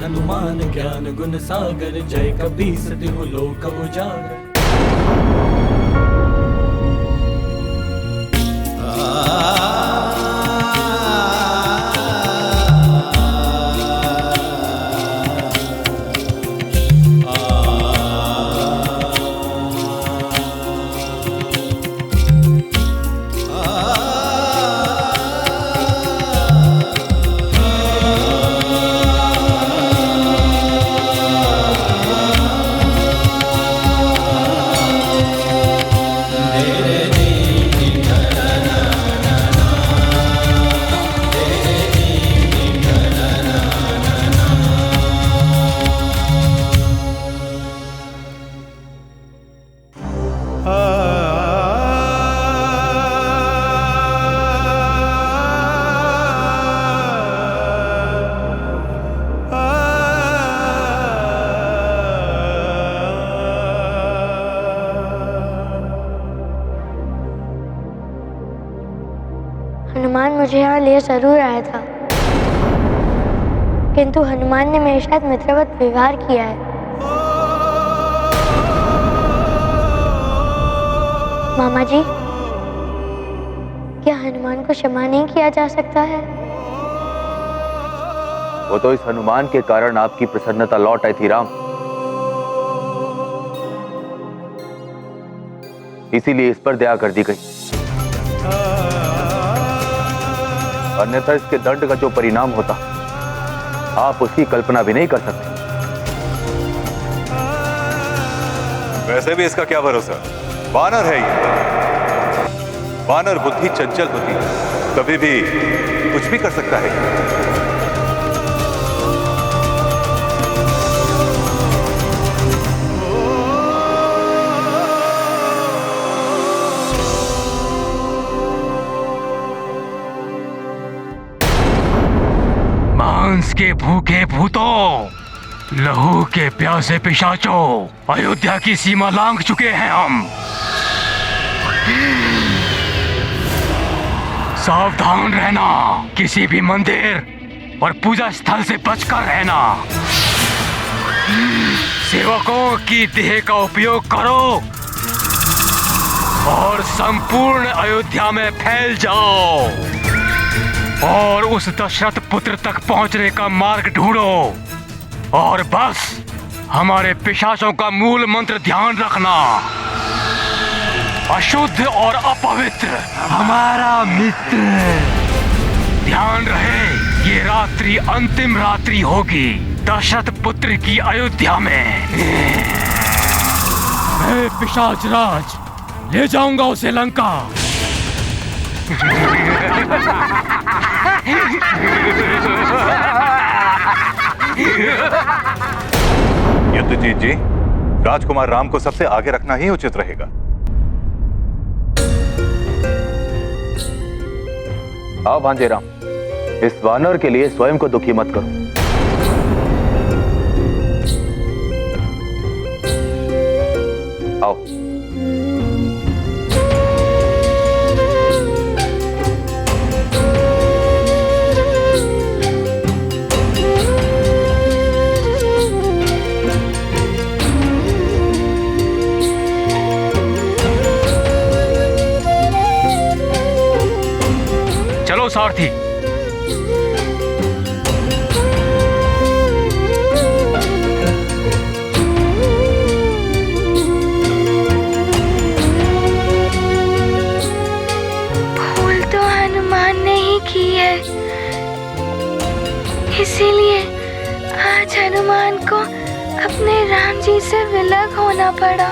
हनुमान ज्ञान गुण सागर, जय कपीस तिहु लोक उजागर। हनुमान मुझे यहाँ ले जरूर आया था, किंतु हनुमान ने मेरे साथ मित्रवत व्यवहार किया है। मामा जी, क्या हनुमान को क्षमा नहीं किया जा सकता है? वो तो इस हनुमान के कारण आपकी प्रसन्नता लौट आई थी राम, इसीलिए इस पर दया कर दी गई। अन्यथा इसके दंड का जो परिणाम होता आप उसकी कल्पना भी नहीं कर सकते। वैसे भी इसका क्या भरोसा, वानर है ये। वानर बुद्धि चंचल होती है, कभी भी कुछ भी कर सकता है। मांस के भूखे भूतों, लहू के प्यासे पिशाचों, अयोध्या की सीमा लांघ चुके हैं हम। सावधान रहना, किसी भी मंदिर और पूजा स्थल से बचकर रहना। सेवकों की देह का उपयोग करो और संपूर्ण अयोध्या में फैल जाओ और उस दशरथ पुत्र तक पहुंचने का मार्ग ढूंढो। और बस हमारे पिशाचों का मूल मंत्र ध्यान रखना, अशुद्ध और अपवित्र हमारा मित्र। ध्यान रहे, ये रात्रि अंतिम रात्रि होगी दशरथ पुत्र की अयोध्या में। मैं पिशाच राज ले जाऊंगा उसे लंका। युद्धजीत जी, राजकुमार राम को सबसे आगे रखना ही उचित रहेगा। आओ भांजे राम, इस वानर के लिए स्वयं को दुखी मत करो। आओ। चलो सारथी। भूल तो हनुमान ने ही की है, इसीलिए आज हनुमान को अपने राम जी से विलग होना पड़ा।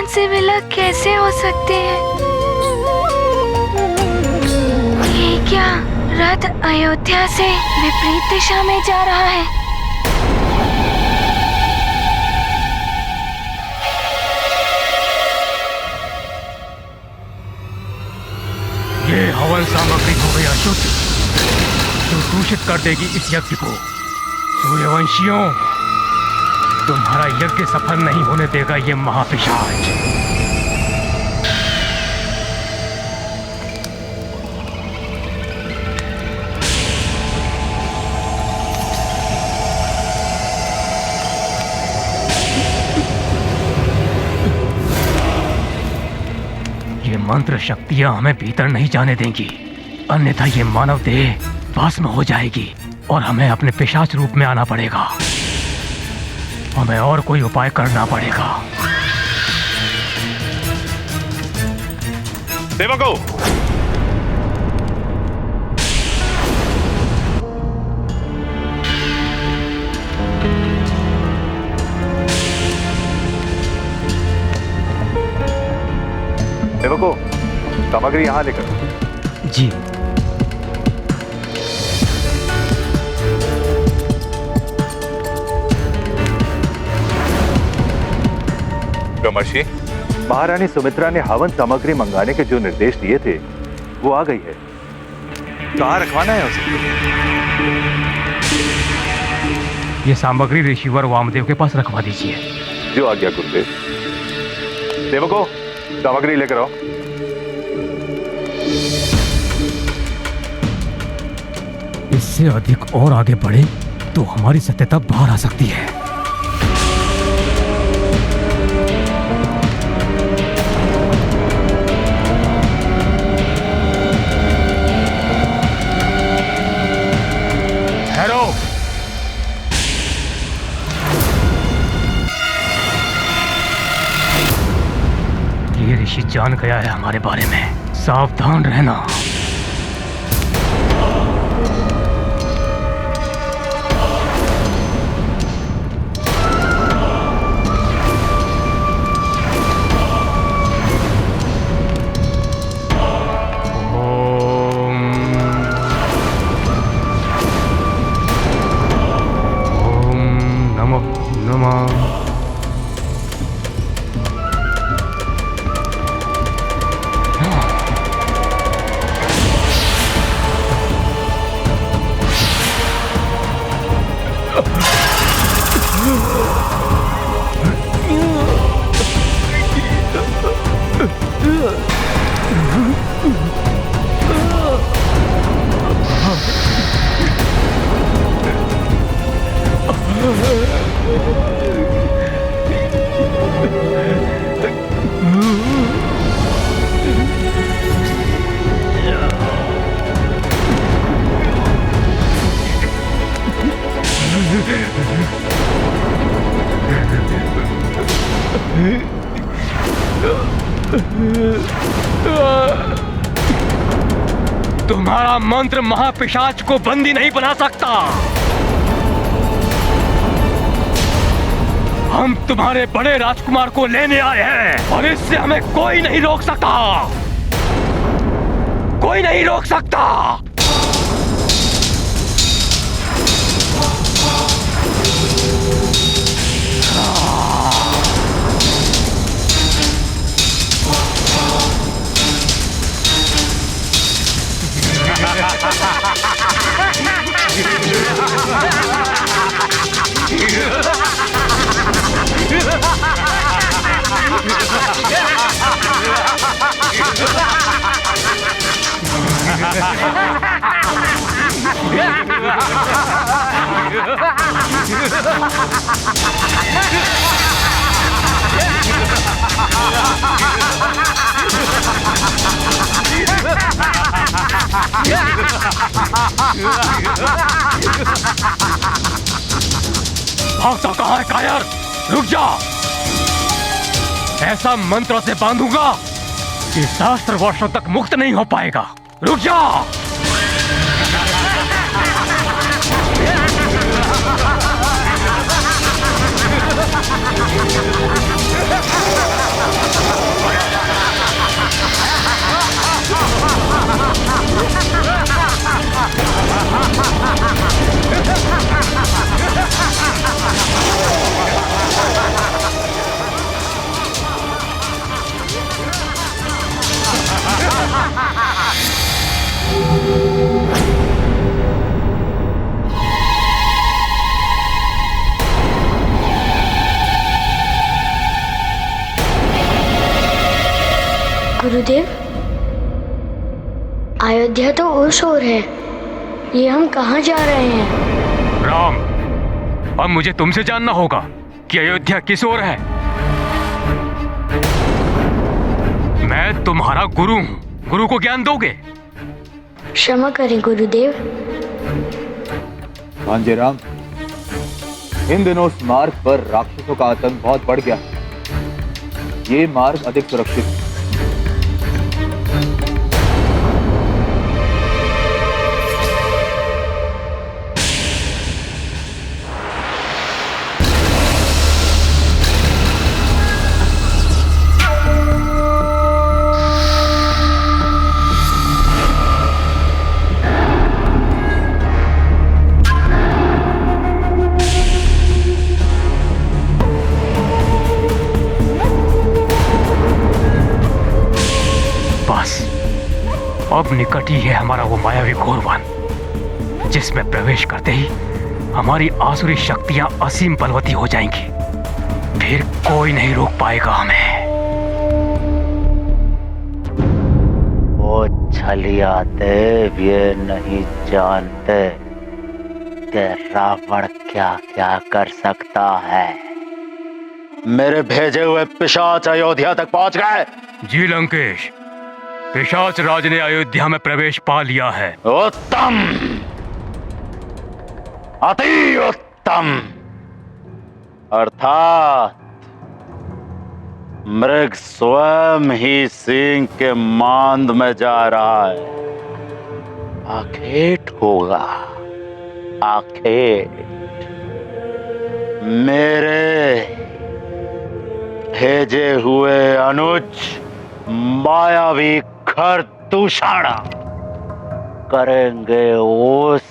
से विलग कैसे हो सकते हैं? रथ अयोध्या से विपरीत दिशा में जा रहा है। ये हवन सामग्री हो गई अशुद्ध, जो दूषित कर देगी इस यज्ञ को। सूर्यवंशियों, तुम्हारा यज्ञ सफल नहीं होने देगा ये महापिशाच। ये मंत्र शक्तियां हमें भीतर नहीं जाने देंगी, अन्यथा ये मानव देह भस्म हो जाएगी और हमें अपने पिशाच रूप में आना पड़ेगा। हमें और कोई उपाय करना पड़ेगा। सेवकों, सेवकों, सामग्री यहाँ लेकर। जी। ब्रह्मर्षि, महारानी सुमित्रा ने हवन सामग्री मंगाने के जो निर्देश दिए थे वो आ गई है। कहाँ रखवाना है उसे? ये सामग्री ऋषिवर वामदेव के पास रखवा दीजिए। जो आज्ञा गुरुदेव। सेवकों, सामग्री लेकर आओ। इससे अधिक और आगे बढ़े तो हमारी सत्यता बाहर आ सकती है। ये ऋषि जान गया है हमारे बारे में, सावधान रहना। ओम नमः नमः। तुम्हारा मंत्र महापिशाच को बंदी नहीं बना सकता। हम तुम्हारे बड़े राजकुमार को लेने आए हैं और इससे हमें कोई नहीं रोक सकता। कोई नहीं रोक सकता। भागता कहाँ है कायर? रुक जा। ऐसा मंत्र से बांधूंगा कि सहस्त्र वर्षों तक मुक्त नहीं हो पाएगा। रुक जा। गुरुदेव, अयोध्या तो उस ओर है, ये हम कहाँ जा रहे हैं? राम, अब मुझे तुमसे जानना होगा कि अयोध्या किस ओर है। मैं तुम्हारा गुरु हूं, गुरु को ज्ञान दोगे? क्षमा करें गुरुदेव। भांजे राम, इन दिनों उस मार्ग पर राक्षसों का आतंक बहुत बढ़ गया। ये मार्ग अधिक सुरक्षित है। अब निकट ही है हमारा वो मायावी घोरवन, जिसमें प्रवेश करते ही हमारी आसुरी शक्तियां असीम बलवती हो जाएंगी। फिर कोई नहीं रोक पाएगा हमें। वो छलिया देव ये नहीं जानते कि रावण क्या क्या कर सकता है। मेरे भेजे हुए पिशाच अयोध्या तक पहुंच गए। जी लंकेश, पिशाच राज ने अयोध्या में प्रवेश पा लिया है। उत्तम, अति उत्तम। अर्थात मृग स्वयं ही सिंह के मांद में जा रहा है। आखेट होगा, आखेट। मेरे भेजे हुए अनुज मायावी खरदूषण करेंगे उस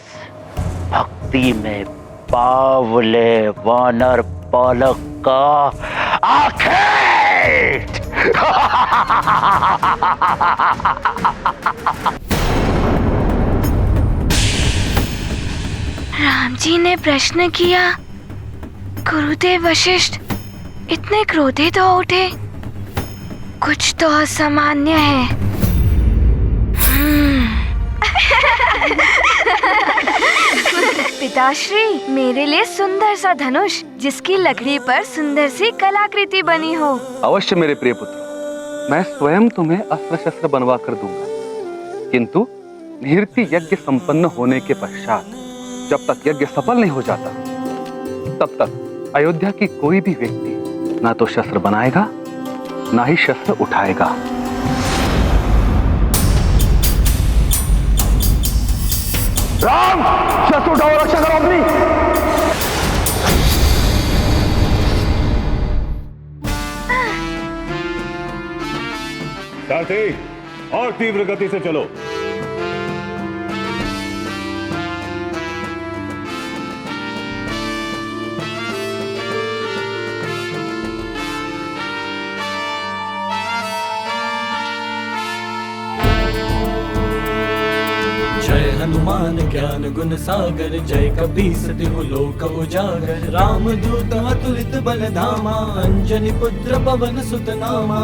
भक्ति में बावले वानर बालक का आखेट। राम जी ने प्रश्न किया, गुरुदेव वशिष्ठ इतने क्रोधित हो उठे। कुछ तो असामान्य है। पिताश्री, मेरे लिए सुंदर सा धनुष जिसकी लकड़ी पर सुंदर सी कलाकृति बनी हो। अवश्य मेरे प्रिय पुत्र, मैं स्वयं तुम्हें अस्त्र शस्त्र बनवा कर दूंगा। किंतु निहृति यज्ञ संपन्न होने के पश्चात, जब तक यज्ञ सफल नहीं हो जाता, तब तक अयोध्या की कोई भी व्यक्ति ना तो शस्त्र बनाएगा ना ही शस्त्र उठाएगा। राम, शस्त्र उठाओ, रक्षा करो अपनी। सारथी, और तीव्र गति से चलो। जय हनुमान ज्ञान गुण सागर, जय कपीस तिहु लोक उजागर। राम दूत अतुलित बल धामा, अंजनी पुत्र पवन सुत नामा।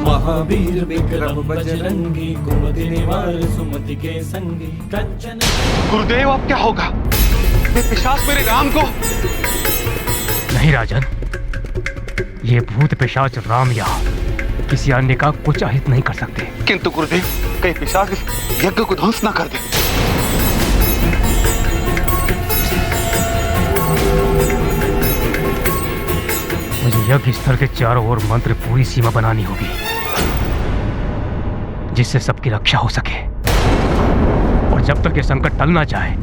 महावीर विक्रम बजरंगी, कुमति निवार सुमति के संगी। कंचन गुरुदेव, अब क्या होगा? ये पिशाच मेरे राम को। नहीं राजन, ये भूत पिशाच राम या किसी अन्य का कुछ अहित नहीं कर सकते। किंतु गुरुदेव, कहीं पिशाच इस यज्ञ को ध्वंस ना कर दे। मुझे यज्ञ स्थल के चारों ओर मंत्र पूरी सीमा बनानी होगी, जिससे सबकी रक्षा हो सके। और जब तक ये संकट टल ना जाए,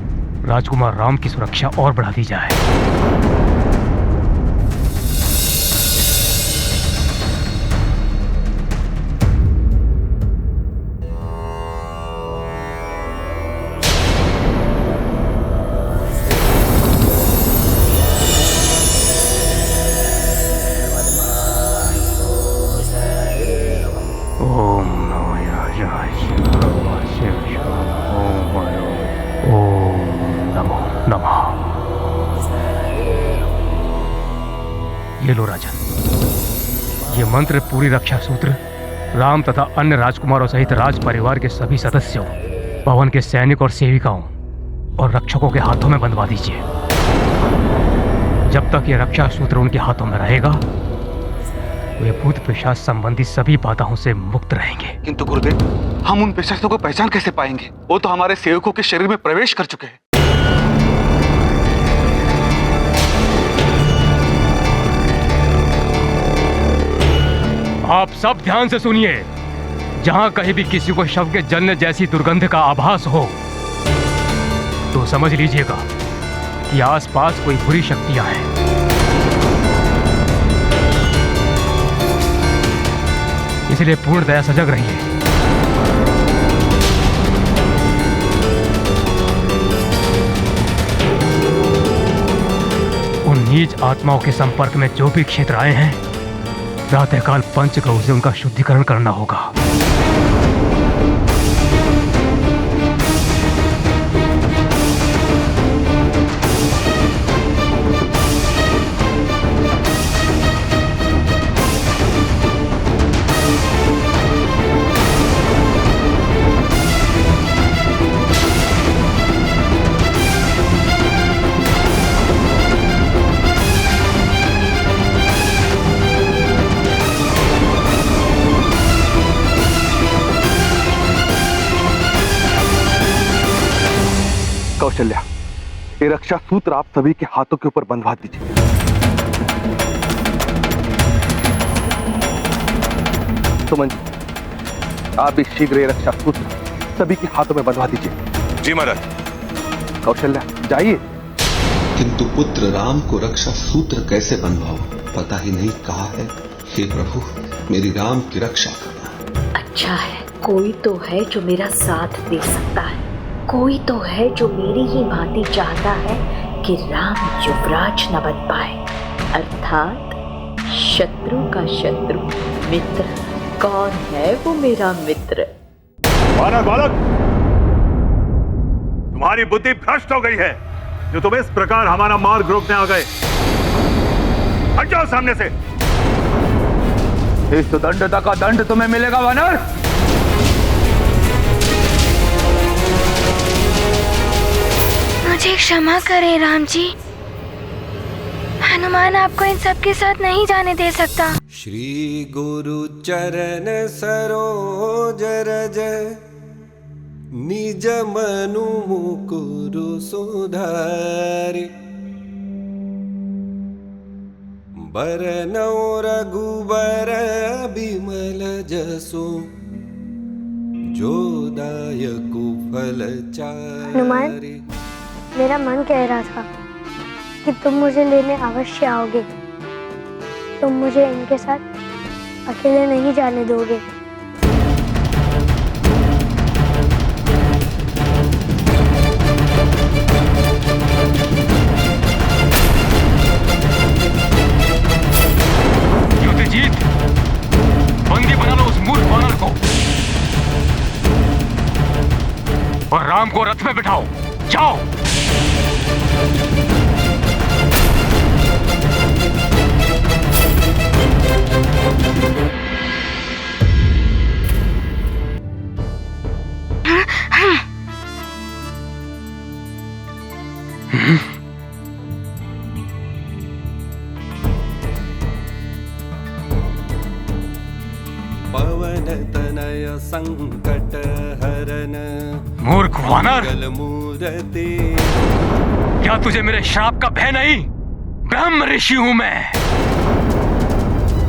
राजकुमार राम की सुरक्षा और बढ़ा दी जाए। ओम नमो ओम नमो नमः। ये लो राजन, ये मंत्र पूरी रक्षा सूत्र राम तथा अन्य राजकुमारों सहित राज परिवार के सभी सदस्यों, भवन के सैनिक और सेविकाओं और रक्षकों के हाथों में बंधवा दीजिए। जब तक ये रक्षा सूत्र उनके हाथों में रहेगा, वे भूत पिशाच संबंधी सभी बाधाओं से मुक्त रहेंगे। किंतु गुरुदेव, हम उन पिशाचों को पहचान कैसे पाएंगे? वो तो हमारे सेवकों के शरीर में प्रवेश कर चुके हैं। आप सब ध्यान से सुनिए। जहां कहीं भी किसी को शव के जलने जैसी दुर्गंध का आभास हो, तो समझ लीजिएगा कि आसपास कोई बुरी शक्तियां हैं। इसलिए पूर्णतया सजग रहिए। उन नीच आत्माओं के संपर्क में जो भी क्षेत्र आए हैं, प्रातःकाल पंचगौ से उनका शुद्धिकरण करना होगा। कौशल्या, ये रक्षा सूत्र आप सभी के हाथों के ऊपर बंधवा दीजिए। सुमन जी, आप भी शीघ्र ये रक्षा सूत्र सभी के हाथों में बंधवा दीजिए। जी महाराज। कौशल्या, जाइए। किंतु पुत्र राम को रक्षा सूत्र कैसे बंधवाऊं, पता ही नहीं कहा है। हे प्रभु, मेरी राम की रक्षा करना। अच्छा है, कोई तो है जो मेरा साथ दे सकता है। कोई तो है जो मेरी ही भांति चाहता है कि राम युवराज न बन पाए। अर्थात शत्रु का शत्रु मित्र। कौन है वो मेरा मित्र? बालक बालक, तुम्हारी बुद्धि भ्रष्ट हो गई है, जो तुम इस प्रकार हमारा मार्ग रोकने आ गए। हट जाओ सामने से। इस दंडता का दंड तुम्हें मिलेगा वानर। मुझे क्षमा करें राम जी, हनुमान आपको इन सब के साथ नहीं जाने दे सकता। श्री गुरु चरण सरोज रज, निज मनु मुकुरु सुधारि। बरनौ रघुबर बिमल जसु, जो दायकु फल चारि। मेरा मन कह रहा था कि तुम मुझे लेने अवश्य आओगे। तुम मुझे इनके साथ अकेले नहीं जाने दोगे। युद्धजीत, बंदी बना लो उस मूर्ख वानर को और राम को रथ में बिठाओ। जाओ। पवन तनय संकट हरन, मूर्ख वानर, मूर्ति। क्या तुझे मेरे श्राप का भय नहीं? ब्रह्म ऋषि हूं मैं,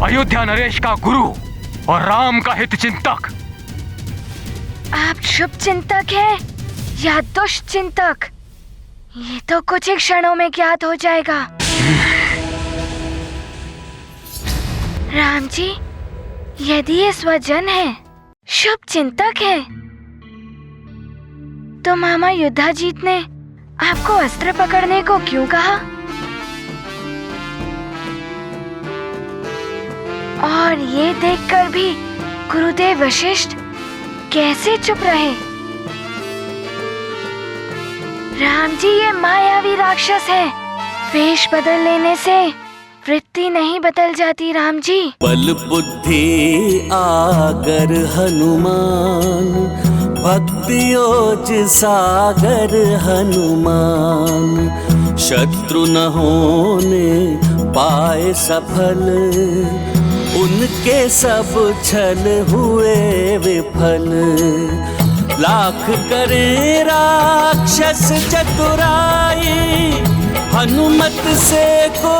अयोध्या नरेश का गुरु और राम का हित चिंतक। आप शुभ चिंतक हैं या दुष्ट चिंतक, ये तो कुछ ही क्षणों में ज्ञात हो जाएगा। राम जी, यदि ये स्वजन है, शुभ चिंतक है, तो मामा युद्धाजीत ने आपको अस्त्र पकड़ने को क्यों कहा? और ये देखकर भी गुरुदेव वशिष्ठ कैसे चुप रहे? राम जी, ये मायावी राक्षस है। वेश बदल लेने से वृत्ति नहीं बदल जाती राम जी। बल बुद्धि आगर हनुमान, भक्ति ओज सागर हनुमान। शत्रु न होने पाए सफल, उनके सब छल हुए विफल। लाख करे राक्षस चतुराई, हनुमत से को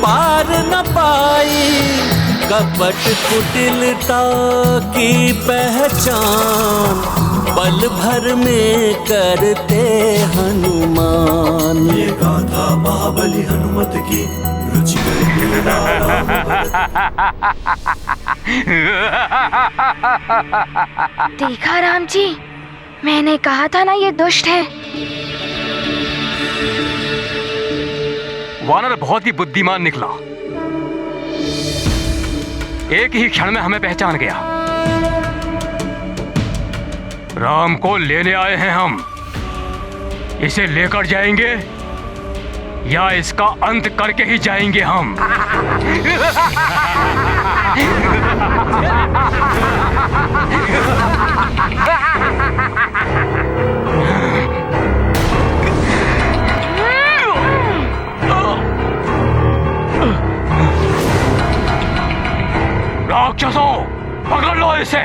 पार न पाई। कपट कुटिलता की पहचान, पल भर में करते हनुमान। ये गाथा महाबली हनुमत की, रुचि देखा राम जी, मैंने कहा था ना ये दुष्ट है। वानर बहुत ही बुद्धिमान निकला। एक ही क्षण में हमें पहचान गया। राम को लेने आए हैं हम। इसे लेकर जाएंगे या इसका अंत करके ही जाएंगे हम। राक्षसों, पकड़ लो इसे।